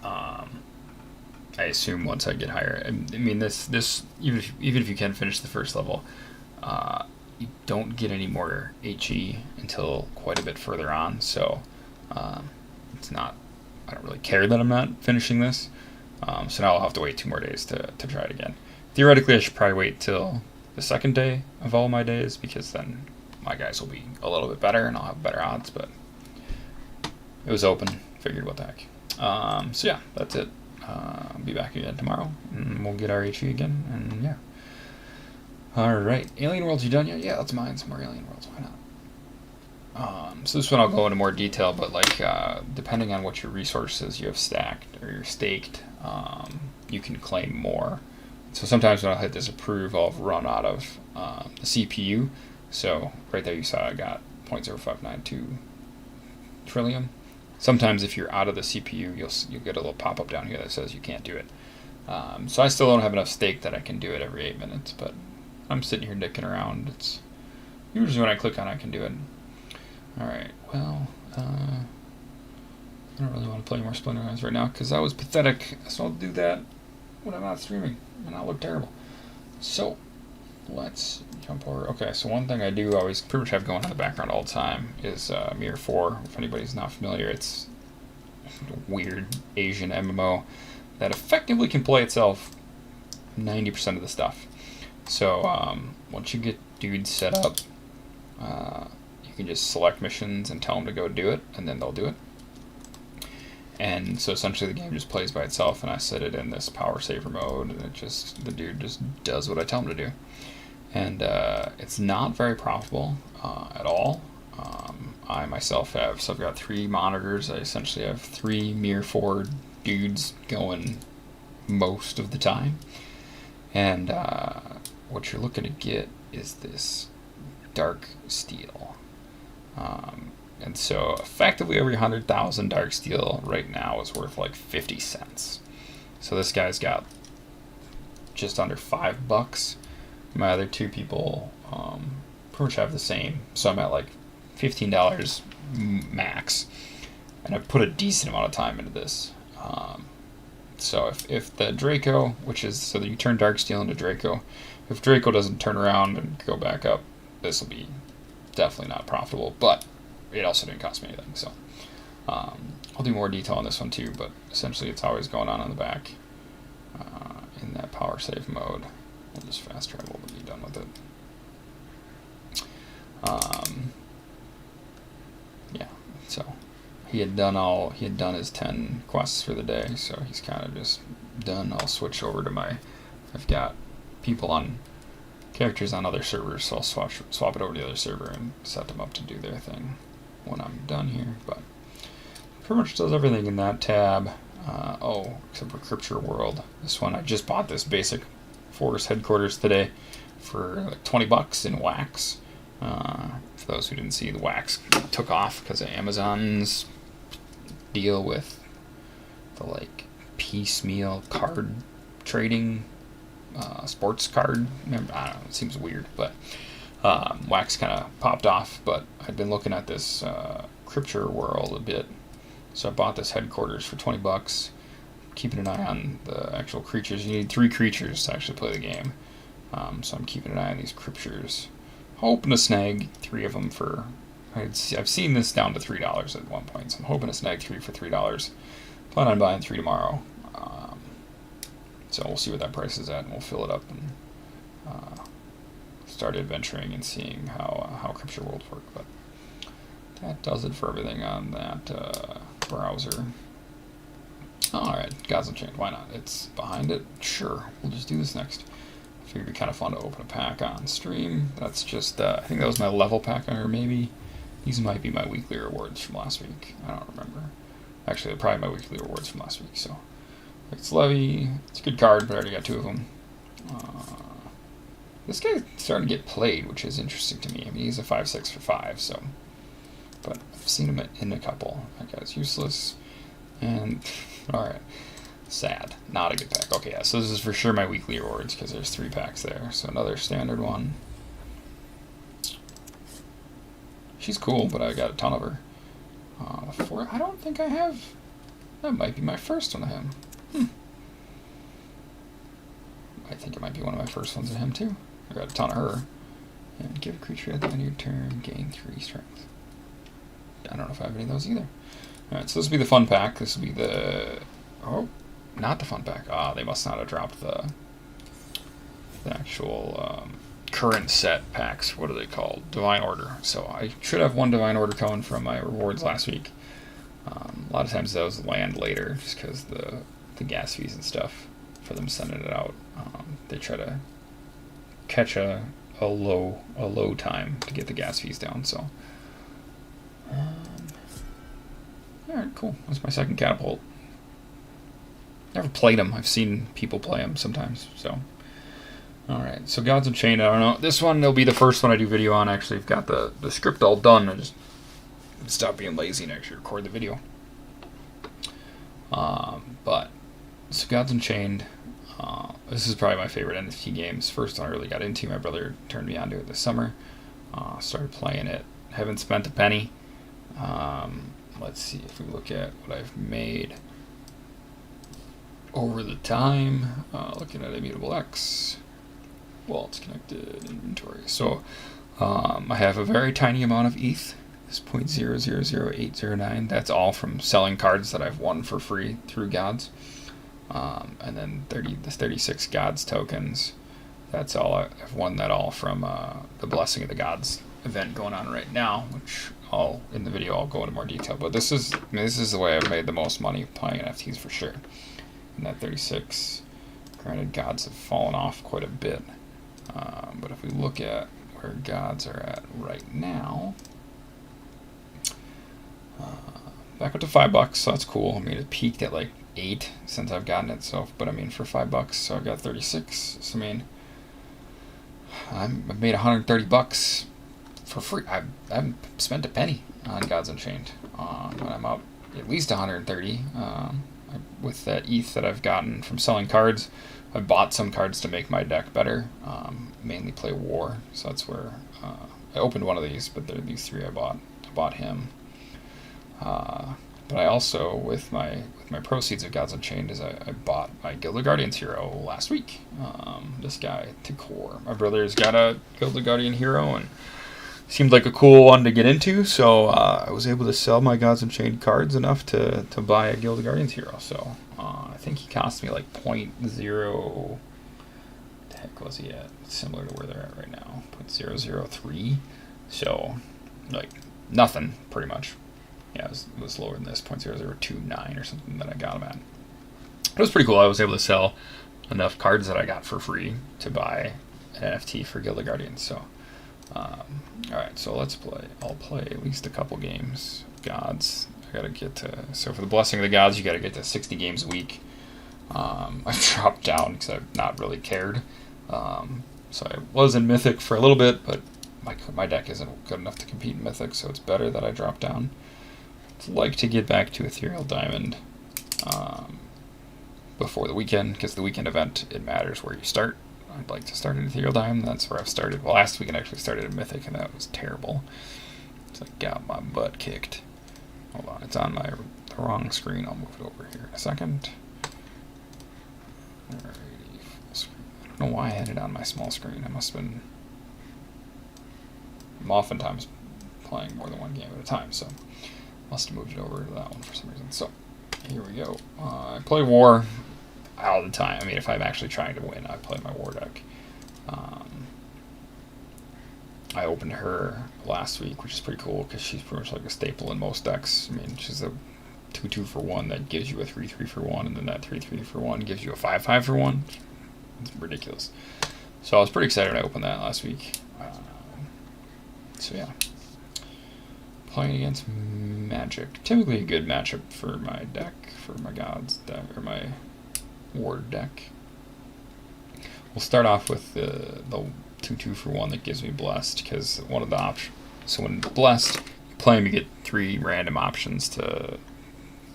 I assume once I get higher, I mean this even if you can finish the first level, you don't get any more HE until quite a bit further on. So it's not. I don't really care that I'm not finishing this. So now I'll have to wait 2 more days to try it again. Theoretically, I should probably wait till the second day of all my days because then my guys will be a little bit better and I'll have better odds. But it was open. Figured what the heck. So yeah, that's it. I'll be back again tomorrow and we'll get our HE again. And yeah. Alright, Alien Worlds, you done yet? Yeah, let's mine some more Alien Worlds, why not? So this one I'll go into more detail, but like depending on what your resources you have stacked or you're staked, you can claim more. So sometimes when I hit this approve, I'll run out of the CPU. So right there you saw I got 0.0592 trillium. Sometimes if you're out of the CPU, you'll get a little pop-up down here that says you can't do it. So I still don't have enough stake that I can do it every 8 minutes, but I'm sitting here dicking around. It's usually when I click on it, I can do it. Alright, well, I don't really want to play more Splinterlands right now because that was pathetic, so I'll do that when I'm not streaming, and I'll look terrible. So, let's jump over. Okay, so one thing I do always pretty much have going in the background all the time is Mirror 4. If anybody's not familiar, it's a weird Asian MMO that effectively can play itself 90% of the stuff. So, once you get dudes set up, you can just select missions and tell them to go do it, and then they'll do it. And so essentially the game just plays by itself, and I set it in this power saver mode, and the dude just does what I tell him to do. And it's not very profitable at all. I myself so I've got 3 monitors. I essentially have 3 Mirror 4 dudes going most of the time. And what you're looking to get is this dark steel. And so effectively every 100,000 dark steel right now is worth like 50 cents. So this guy's got just under $5. My other 2 people pretty much have the same. So I'm at like $15 max. And I've put a decent amount of time into this. So if the Draco, which is, so that you turn dark steel into Draco, if Draco doesn't turn around and go back up, this will be definitely not profitable, but it also didn't cost me anything. So I'll do more detail on this one too, but essentially it's always going on in the back in that power save mode. We'll just fast travel to be done with it. Yeah, so he had done his 10 quests for the day, so he's kind of just done. I'll switch over to I've got people on characters on other servers, so I'll swap it over to the other server and set them up to do their thing when I'm done here. But pretty much does everything in that tab. Except for Crypture World. This one, I just bought this basic forest headquarters today for like $20 in wax. For those who didn't see, the wax took off because of Amazon's deal with the like piecemeal card trading, sports card. I don't know, it seems weird, but Wax kind of popped off. But I'd been looking at this Crypture World a bit, so I bought this headquarters for $20. Keeping an eye on the actual creatures. You need 3 creatures to actually play the game, so I'm keeping an eye on these Cryptures. Hoping to snag 3 of them for. I've seen this down to $3 at one point, so I'm hoping to snag 3 for $3. Plan on buying 3 tomorrow. So we'll see what that price is at, and we'll fill it up and start adventuring and seeing how Crypture World work. But that does it for everything on that browser. Alright, Gods Unchained, why not? It's behind it. Sure, we'll just do this next. I figured it'd be kind of fun to open a pack on stream. That's just, I think that was my level pack, or maybe these might be my weekly rewards from last week. I don't remember. Actually, they're probably my weekly rewards from last week, so. It's Levy. It's a good card, but I already got 2 of them. This guy's starting to get played, which is interesting to me. I mean, he's a 5/6 for 5, so. But I've seen him in a couple. That guy's useless. And, alright. Sad. Not a good pack. Okay, yeah, so this is for sure my weekly rewards, because there's 3 packs there. So another standard one. She's cool, but I got a ton of her. 4, I don't think I have. That might be my first one of him. I think it might be one of my first ones of him, too. I got a ton of her. And give a creature at the end of your turn, gain 3 strength. I don't know if I have any of those either. Alright, so this will be the fun pack. This will be the... Oh, not the fun pack. Ah, they must not have dropped the actual current set packs. What are they called? Divine Order. So I should have 1 Divine Order coming from my rewards last week. A lot of times those land later, just because the gas fees and stuff for them sending it out. They try to catch a low time to get the gas fees down. So, all right, cool. That's my second catapult. Never played them. I've seen people play them sometimes. So, all right. So Gods Unchained. I don't know. This one will be the first one I do video on. Actually, I've got the script all done. I just stop being lazy and actually record the video. But so Gods Unchained. This is probably my favorite NFT games. First one I really got into. My brother turned me onto it this summer. Started playing it. Haven't spent a penny. Let's see if we look at what I've made over the time. Looking at Immutable X. Wallets connected, inventory. So I have a very tiny amount of ETH. It's 0.000809. That's all from selling cards that I've won for free through Gods. And then the 36 Gods tokens. That's all. I've won that all from the Blessing of the Gods event going on right now, which in the video I'll go into more detail. But this is the way I've made the most money playing NFTs for sure. And that 36, granted, Gods have fallen off quite a bit. But if we look at where Gods are at right now, back up to $5, so that's cool. I mean, it peaked at like 8 since I've gotten it. So, but I mean, for $5, so I've got 36. So I mean, I've made $130 for free. I haven't spent a penny on Gods Unchained. But I'm up at least 130 with that ETH that I've gotten from selling cards. I bought some cards to make my deck better. Mainly play War, so that's where I opened one of these. But there are these 3 I bought. I bought him. But I also, with my proceeds of Gods Unchained, is I bought my Gilded Guardians hero last week. This guy, Tikor. My brother's got a Gilded Guardian hero, and seemed like a cool one to get into, so I was able to sell my Gods Unchained cards enough to buy a Gilded Guardians hero. So I think he cost me like 0.0... the heck was he at? Similar to where they're at right now. 0.003. So, like, nothing, pretty much. Yeah, it was lower than this, 0.0029 or something that I got them at. It was pretty cool. I was able to sell enough cards that I got for free to buy an NFT for Gilded Guardians. So, alright, so let's play. I'll play at least a couple games. Gods. I gotta get to... So for the Blessing of the Gods, you gotta get to 60 games a week. I've dropped down because I've not really cared. So I was in Mythic for a little bit, but my deck isn't good enough to compete in Mythic, so it's better that I drop down. I'd like to get back to Ethereal Diamond. before the weekend, because the weekend event, it matters where you start. I'd like to start at Ethereal Dime. That's where I've started. Well, last weekend I actually started at Mythic, and that was terrible. So I got my butt kicked. Hold on, it's on the wrong screen. I'll move it over here in a second. Alrighty, full screen. I don't know why I had it on my small screen. I must have been... I'm oftentimes playing more than one game at a time, so must have moved it over to that one for some reason. So here we go. I play War all the time. I mean, if I'm actually trying to win, I play my War deck. I opened her last week, which is pretty cool because she's pretty much like a staple in most decks. I mean, she's a 2/2 for 1 that gives you a 3/3 for 1, and then that 3/3 for 1 gives you a 5/5 for 1. It's ridiculous. So I was pretty excited when I opened that last week. So yeah, playing against Magic, typically a good matchup for my deck, for my Gods deck or my Ward deck. We'll start off with the 2/2 for 1 that gives me Blessed, because one of the options. So when Blessed, you play him, you get 3 random options to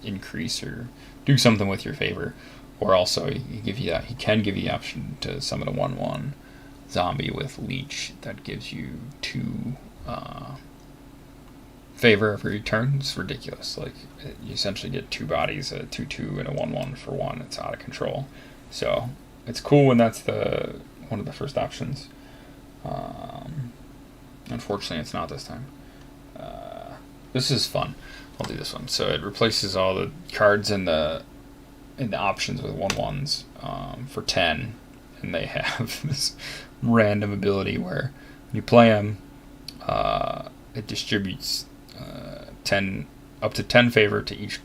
increase or do something with your favor, or also he can give you the option to summon a 1/1 zombie with Leech that gives you 2 favor every turn. It's ridiculous. Like, you essentially get 2 bodies, a 2/2 and a 1/1 for 1. It's out of control. So it's cool when that's one of the first options. Unfortunately, it's not this time. This is fun. I'll do this one. So it replaces all the cards in the options with 1/1s for 10, and they have this random ability where when you play them, it distributes 10 up to 10 favor to each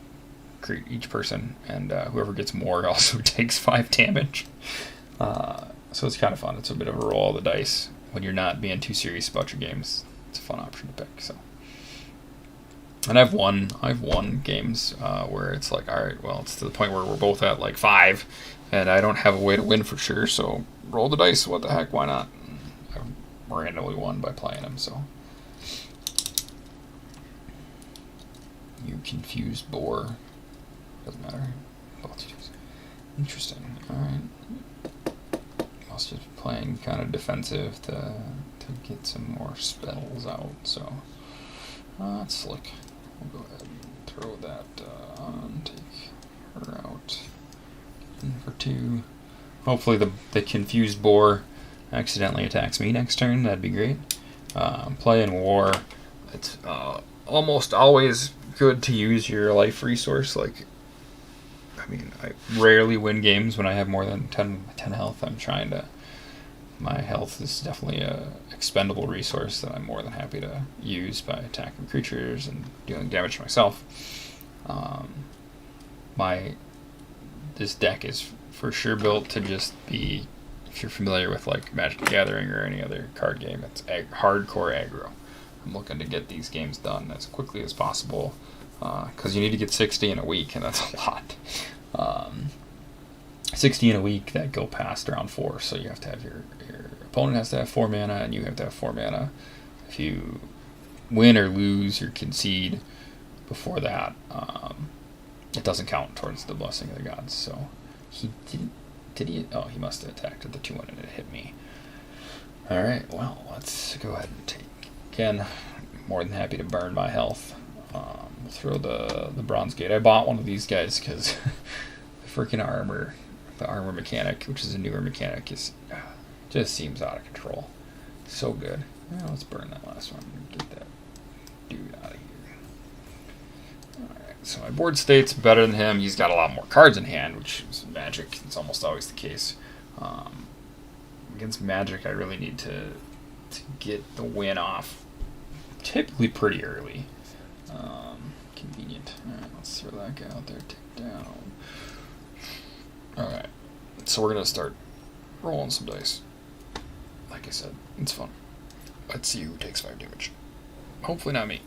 person, and whoever gets more also takes 5 damage. So it's kind of fun. It's a bit of a roll of the dice when you're not being too serious about your games. It's a fun option to pick. So, and I've won games where it's like, all right, well, it's to the point where we're both at like 5, and I don't have a way to win for sure. So roll the dice. What the heck? Why not? I randomly won by playing them. So. You confused boar. Doesn't matter. Interesting. Alright. Must just playing kind of defensive to get some more spells out, so that's slick. We'll go ahead and throw that on, take her out. In for 2. Hopefully the confused boar accidentally attacks me next turn. That'd be great. Playing War, it's almost always good to use your life resource. Like, I mean, I rarely win games when I have more than 10 health. My health is definitely a expendable resource that I'm more than happy to use by attacking creatures and dealing damage to myself. This deck is for sure built to just be, if you're familiar with like Magic the Gathering or any other card game, it's hardcore aggro. I'm looking to get these games done as quickly as possible, because you need to get 60 in a week, and that's a lot. 60 in a week that go past round 4, so you have to have your opponent has to have 4 mana, and you have to have 4 mana. If you win or lose or concede before that, it doesn't count towards the Blessing of the Gods. So he did he? Oh, he must have attacked at the 2/1 and it hit me. All right, well, let's go ahead and take. Again, more than happy to burn my health. We'll throw the Bronze Gate. I bought one of these guys because the freaking armor, the armor mechanic, which is a newer mechanic, is just seems out of control. So good. Well, let's burn that last one and get that dude out of here. Alright, so my board state's better than him. He's got a lot more cards in hand, which is Magic. It's almost always the case. Against Magic, I really need to get the win off typically pretty early. Convenient. Alright, let's throw that guy out there. Take down. Alright, so we're going to start rolling some dice. Like I said, it's fun. Let's see who takes 5 damage. Hopefully not me.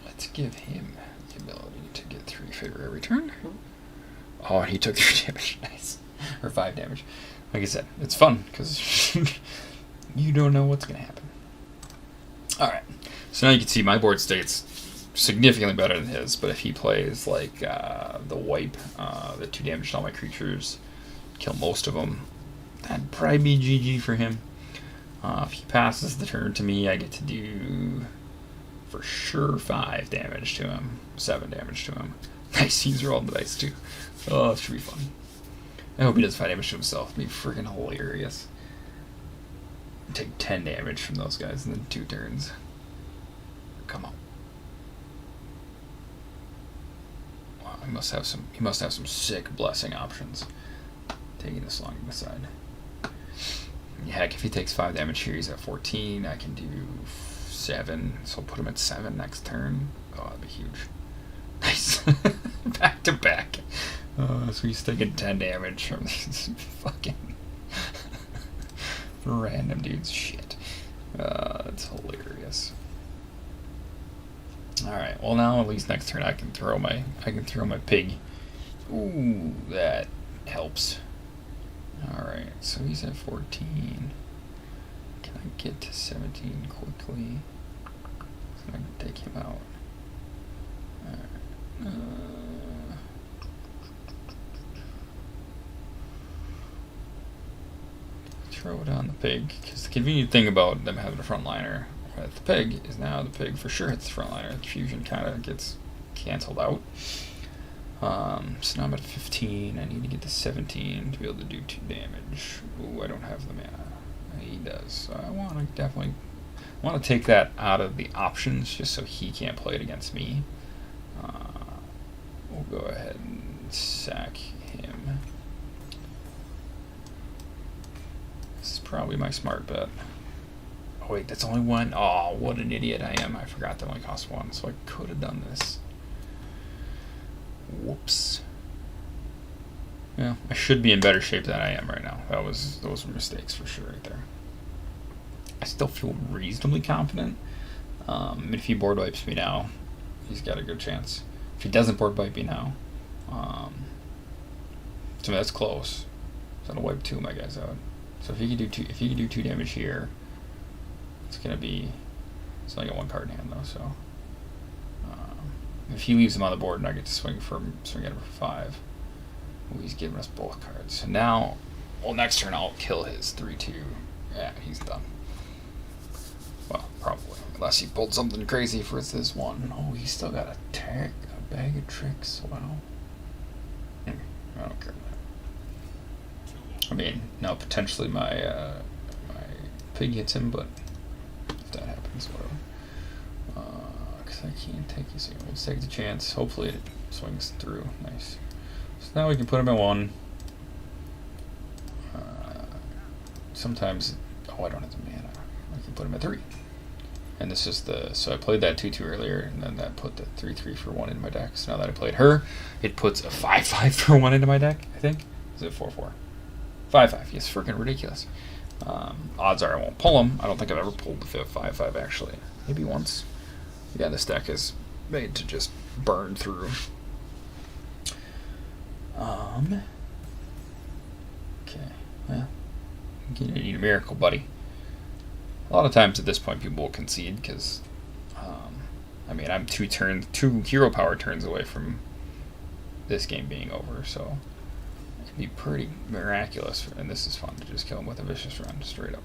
Let's give him the ability to get 3 favor every turn. Oh, and he took 3 damage. Nice. Or 5 damage. Like I said, it's fun because you don't know what's going to happen. Alright. So now you can see my board state's significantly better than his, but if he plays like the wipe, the 2 damage to all my creatures, kill most of them, that'd probably be GG for him. If he passes the turn to me, I get to do for sure 5 damage to him, 7 damage to him. Nice, he's rolling the dice too. Oh, it should be fun. I hope he does 5 damage to himself. It'd be freaking hilarious. Take 10 damage from those guys in the 2 turns. Come on. Wow, he must have some sick blessing options. Taking this long to decide. Heck, if he takes 5 damage here, he's at 14. I can do 7, so I'll put him at 7 next turn. Oh, that'd be huge. Nice. Back to back. So he's taking 10 damage from these fucking random dudes. Shit. That's hilarious. Alright, well now at least next turn I can throw my pig. Ooh, that helps. Alright, so he's at 14. Can I get to 17 quickly? So I can take him out. Alright. Throw it on the pig, because the convenient thing about them having a frontliner with the pig is now the pig for sure hits the frontliner. The fusion kind of gets cancelled out. So now I'm at 15. I need to get to 17 to be able to do 2 damage. Ooh, I don't have the mana. He does. So I want to definitely take that out of the options just so he can't play it against me. We'll go ahead and sack him. This is probably my smart bet. Oh wait, that's only 1. Oh, what an idiot I am. I forgot that only costs 1, so I could have done this. Whoops. Yeah, I should be in better shape than I am right now. Those were mistakes for sure right there. I still feel reasonably confident. If he board wipes me now, he's got a good chance. If he doesn't board wipe me now, to me that's close. So I'm gonna wipe 2 of my guys out. So if he can do 2 damage here, it's only got 1 card in hand though. So if he leaves him on the board, and I get to swing at him for 5. Ooh, he's giving us both cards. So now, well, next turn I'll kill his 3/2. Yeah, he's done. Well, probably. Unless he pulled something crazy for this 1. Oh, he's still got a bag of tricks. Wow. I don't care. I mean, no, potentially my pig hits him, but if that happens, whatever. Because I can't take you, so let's take the chance. Hopefully it swings through. Nice. So now we can put him at 1. Sometimes, I don't have the mana. I can put him at 3. And this is so I played that 2/2 earlier, and then that put the 3/3 for 1 in my deck. So now that I played her, it puts a 5/5 for 1 into my deck, I think. Is it 4/4? 5/5, yes, freaking ridiculous. Odds are I won't pull them. I don't think I've ever pulled the 5/5 actually. Maybe once. Yeah, this deck is made to just burn through. Okay, well, you need a miracle, buddy. A lot of times at this point people will concede because, I mean, I'm 2 hero power turns away from this game being over, so it can be pretty miraculous, and this is fun to just kill him with a vicious run, straight up.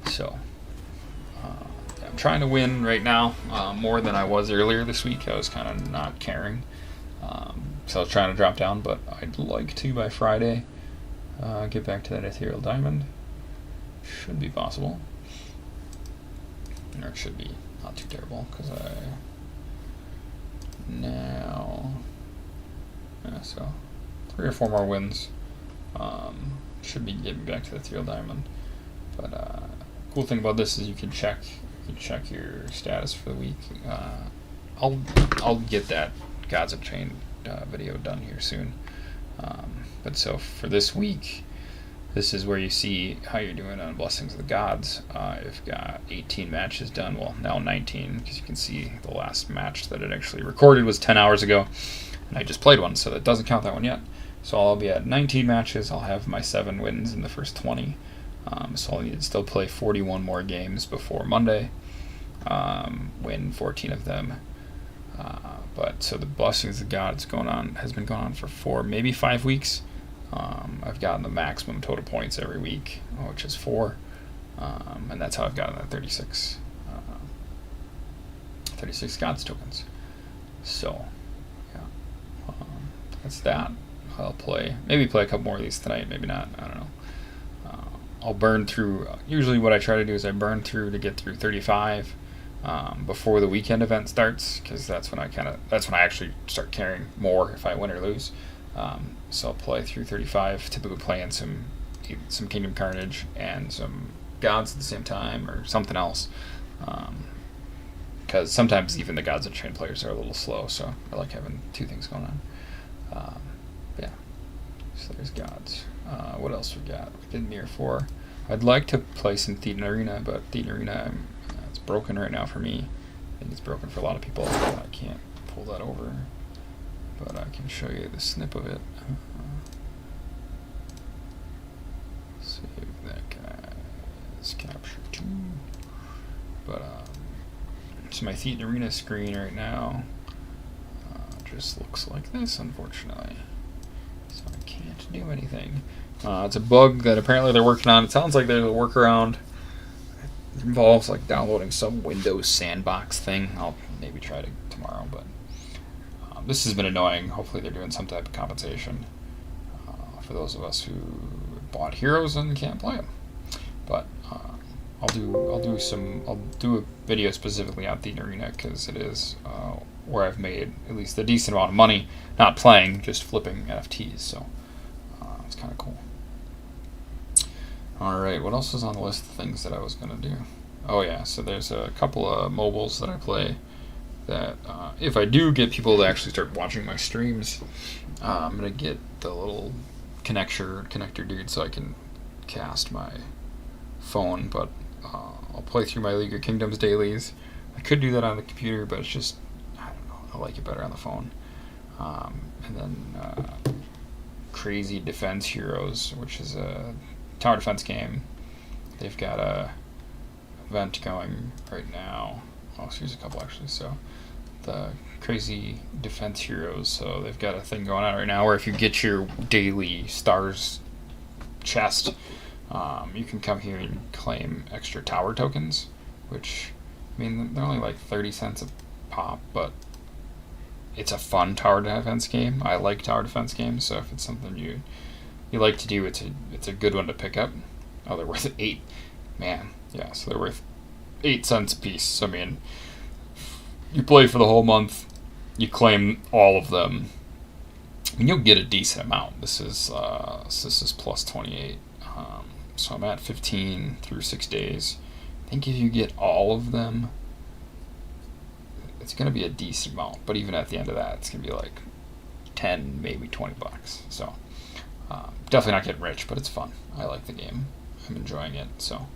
So, I'm trying to win right now, more than I was earlier this week. I was kind of not caring, so I was trying to drop down, but I'd like to, by Friday, get back to that ethereal diamond. Should be possible, or it should be not too terrible, because so 3 or 4 more wins should be getting back to the ethereal diamond. But cool thing about this is you can check your status for the week. I'll get that Gods Unchained video done here soon. But so for this week, this is where you see how you're doing on Blessings of the Gods. I've got 18 matches done. Well, now 19, because you can see the last match that it actually recorded was 10 hours ago, and I just played one, so that doesn't count that one yet. So I'll be at 19 matches. I'll have my 7 wins in the first 20. So I'll need to still play 41 more games before Monday. win 14 of them. But so the Blessings of God has been going on for maybe 5 weeks. I've gotten the maximum total points every week, which is 4, and that's how I've gotten the 36 Gods tokens. So yeah, that's that. I'll maybe play a couple more of these tonight, maybe not, I don't know. I'll burn through, usually what I try to do is I burn through to get through 35 before the weekend event starts, because that's when I actually start caring more if I win or lose. So I'll play through 35, typically playing some Kingdom Karnage and some Gods at the same time, or something else. Because sometimes even the Gods Unchained players are a little slow, so I like having 2 things going on. Yeah, so there's Gods. What else we got? We did Mirror 4. I'd like to play some Thetan Arena, but Thetan Arena, it's broken right now for me. I think it's broken for a lot of people. I can't pull that over, but I can show you the snip of it. Save that guy's capture 2. But so my Thetan Arena screen right now just looks like this, unfortunately. So I can't do anything. It's a bug that apparently they're working on. It sounds like there's a workaround. It involves like downloading some Windows sandbox thing. I'll maybe try it tomorrow, but this has been annoying. Hopefully they're doing some type of compensation for those of us who bought heroes and can't play them. But I'll do a video specifically on Thetan Arena, because it is where I've made at least a decent amount of money, not playing, just flipping NFTs. So it's kind of cool. Alright, what else is on the list of things that I was going to do? Oh yeah, so there's a couple of mobiles that I play that if I do get people to actually start watching my streams, I'm going to get the little connector dude so I can cast my phone, but I'll play through my League of Kingdoms dailies. I could do that on the computer, but it's just, I don't know, I like it better on the phone. And then Crazy Defense Heroes, which is a tower defense game. They've got a event going right now. Oh, so here's a couple actually. So the Crazy Defense Heroes, so they've got a thing going on right now where if you get your daily stars chest, you can come here and claim extra tower tokens, which, I mean, they're only like 30 cents a pop, but it's a fun tower defense game. I like tower defense games, so if it's something you like to do, it's a good one to pick up. Oh, they're worth 8. Man, yeah, so they're worth 8 cents a piece. So, I mean, you play for the whole month, you claim all of them, and you'll get a decent amount. This is plus 28. So I'm at 15 through 6 days. I think if you get all of them, it's going to be a decent amount. But even at the end of that, it's going to be like 10, maybe 20 bucks. So definitely not getting rich, but it's fun. I like the game. I'm enjoying it. So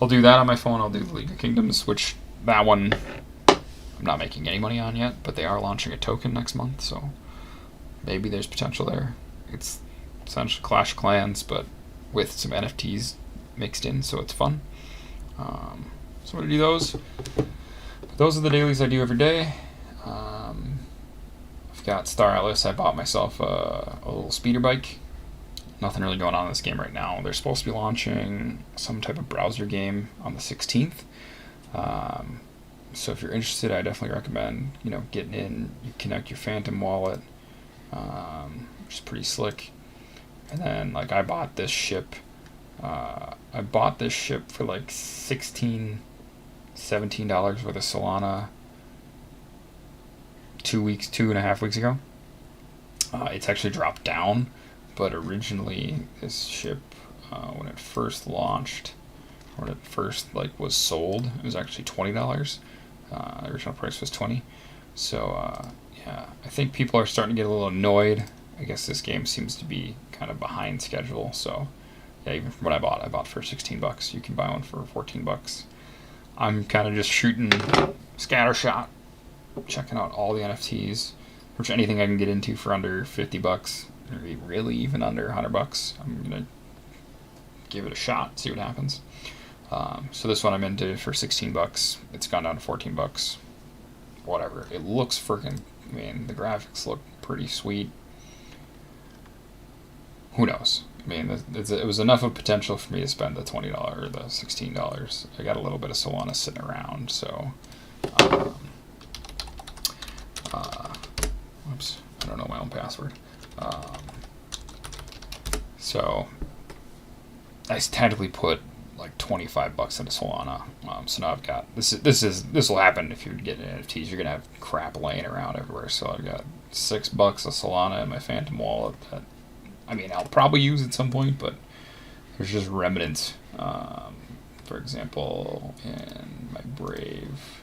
I'll do that on my phone. I'll do the League of Kingdoms, which that one I'm not making any money on yet, but they are launching a token next month, so maybe there's potential there. It's essentially Clash of Clans, but with some NFTs mixed in, so it's fun. So I'm going to do those. Those are the dailies I do every day. I've got Star Atlas. I bought myself a little speeder bike. Nothing really going on in this game right now. They're supposed to be launching some type of browser game on the 16th. So if you're interested, I definitely recommend, getting in. You connect your Phantom wallet, which is pretty slick. And then, I bought this ship. I bought this ship for like $16, $17 worth of Solana 2.5 weeks ago. It's actually dropped down, but originally this ship, when it first launched, when it first was sold, it was actually $20. The original price was $20. So yeah, I think people are starting to get a little annoyed. I guess this game seems to be kind of behind schedule. So yeah, even from what I bought for $16. You can buy one for $14. I'm kind of just shooting scattershot, checking out all the NFTs, which anything I can get into for under $50, or really even under $100. I'm gonna give it a shot, see what happens. So this one I'm into for 16 bucks. It's gone down to 14 bucks. Whatever. It looks freaking, I mean, the graphics look pretty sweet. Who knows? I mean, it was enough of potential for me to spend the $20 or the $16. I got a little bit of Solana sitting around, so. Oops, I don't know my own password. So I technically put like 25 bucks into Solana. So now I've got this will happen if you get NFTs. You're gonna have crap laying around everywhere. So I've got $6 of Solana in my Phantom wallet that, I mean, I'll probably use at some point, but there's just remnants. For example, in my Brave,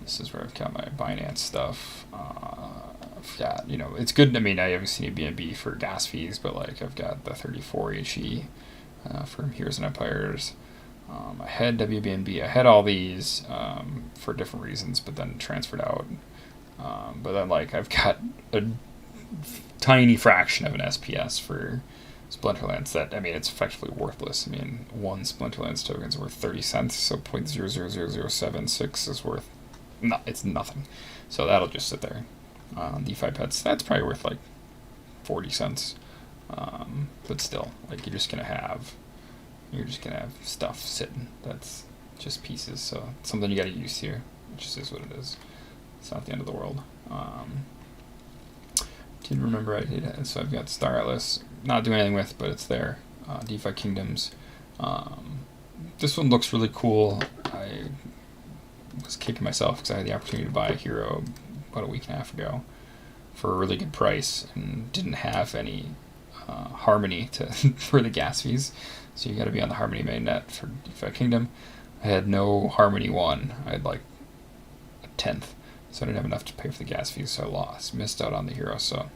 this is where I've got my Binance stuff. I've got, you know, it's good. I mean, I haven't seen a BNB for gas fees, but like I've got the 34 HE from Heroes and Empires. I had WBNB. I had all these for different reasons, but then transferred out. But then, like, I've got a tiny fraction of an SPS for Splinterlands that, I mean, it's effectively worthless. I mean, one Splinterlands token is worth 30 cents, so 0.000076 is worth, no, it's nothing. So that'll just sit there. DefiPets, that's probably worth like 40 cents. But still, like, you're just gonna have stuff sitting that's just pieces. So it's something you gotta use here. It just is what it is. It's not the end of the world. Did remember I did. So I've got Star Atlas, not doing anything with, but it's there. DefiKingdoms. This one looks really cool. I was kicking myself because I had the opportunity to buy a hero about a week and a half ago for a really good price and didn't have any Harmony to for the gas fees. So you got to be on the Harmony mainnet for DefiKingdom. I had no Harmony 1. I had like a tenth. So I didn't have enough to pay for the gas fees, so I missed out on the hero. So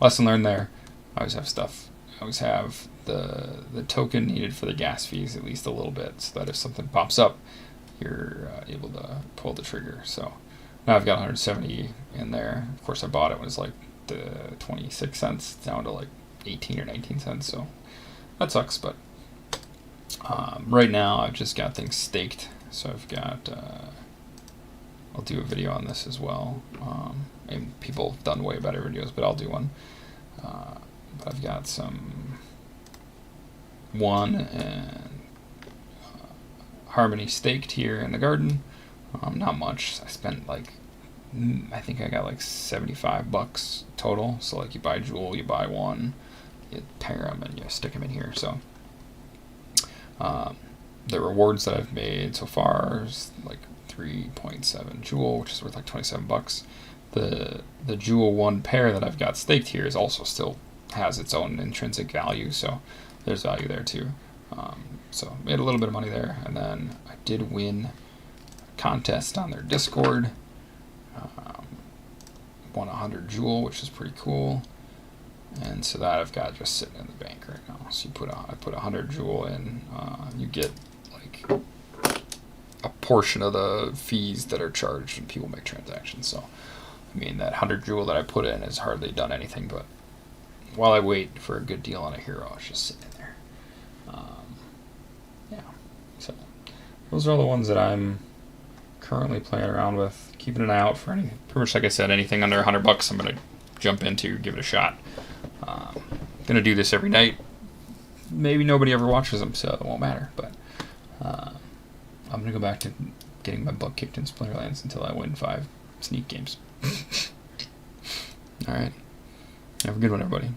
lesson learned there. I always have stuff. I always have the token needed for the gas fees at least a little bit, so that if something pops up, you're able to pull the trigger. So now I've got 170 in there. Of course, I bought it when it was like the 26 cents down to like 18 or 19 cents. So that sucks, but right now I've just got things staked. So I've got. I'll do a video on this as well. And people have done way better videos, but I'll do one. But I've got some one and Harmony staked here in the garden. Not much. I spent like, I think I got like 75 bucks total. So like you buy Jewel, you buy one, you pair them, and you stick them in here. So the rewards that I've made so far is like 3.7 Jewel, which is worth like 27 bucks. The Jewel 1 pair that I've got staked here is also still has its own intrinsic value, so there's value there too. So made a little bit of money there, and then I did win a contest on their Discord. Won 100 Jewel, which is pretty cool, and so that I've got just sitting in the bank right now. So I put 100 Jewel in, you get like a portion of the fees that are charged when people make transactions. So, I mean, that 100 Jewel that I put in has hardly done anything, but while I wait for a good deal on a hero, it's just sitting there. Yeah, so those are all the ones that I'm currently playing around with, keeping an eye out for anything. Pretty much like I said, anything under 100 bucks I'm going to jump into, give it a shot. I'm going to do this every night. Maybe nobody ever watches them, so it won't matter, but I'm going to go back to getting my butt kicked in Splinterlands until I win 5 sneak games. Alright. Have a good one, everybody.